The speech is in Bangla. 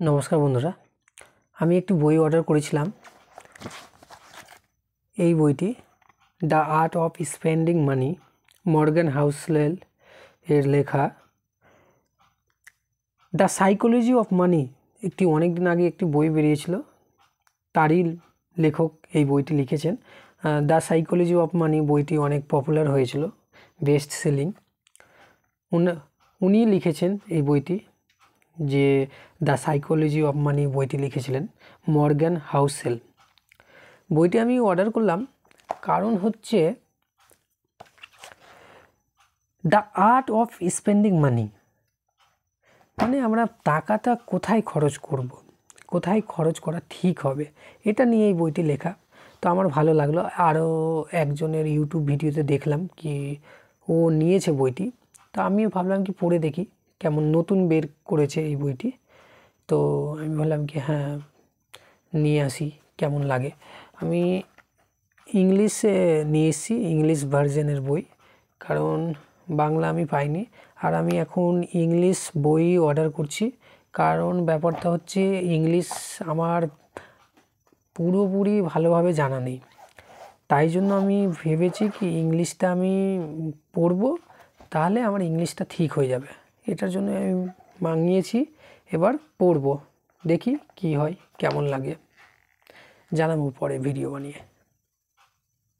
নমস্কার বন্ধুরা, আমি একটি বই অর্ডার করেছিলাম। এই বইটি the art of spending money, Morgan Housel এর লেখা। দ্য সাইকোলজি অফ মানি একটি অনেক দিন আগে একটি বই বেরিয়েছিল, তারই লেখক এই বইটি লিখেছেন। দ্য সাইকোলজি অফ মানি বইটি অনেক পপুলার হয়েছিল, বেস্ট সেলিং। উনি লিখেছেন এই বইটি, যে দ্য সাইকোলজি অফ মানি বইটি লিখেছিলেন মর্গ্যান হাউসেল। বইটি আমি অর্ডার করলাম কারণ হচ্ছে দ্য আর্ট অফ স্পেন্ডিং মানি, মানে আমরা টাকাটা কোথায় খরচ করব, কোথায় খরচ করা ঠিক হবে, এটা নিয়ে এই বইটি লেখা। তো আমার ভালো লাগলো। আরও একজনের ইউটিউব ভিডিওতে দেখলাম কি ও নিয়েছে বইটি, তো আমিও ভাবলাম কি পড়ে দেখি, কেমন নতুন বের করেছে এই বইটি। তো আমি ভাবলাম কি হ্যাঁ নিয়ে আসি, কেমন লাগে। আমি ইংলিশে নিয়ে এসেছি, ইংলিশ ভার্জনের বই, কারণ বাংলা আমি পাইনি। আর আমি এখন ইংলিশ বই অর্ডার করছি, কারণ ব্যাপারটা হচ্ছে ইংলিশ আমার পুরোপুরি ভালোভাবে জানা নেই। তাই জন্য আমি ভেবেছি কি ইংলিশটা আমি পড়বো, তাহলে আমার ইংলিশটা ঠিক হয়ে যাবে। এটার জন্য আমি মাঙিয়েছি, এবার পড়বো, দেখি কি হয়, কেমন লাগে, জানাবো পরে ভিডিও বানিয়ে।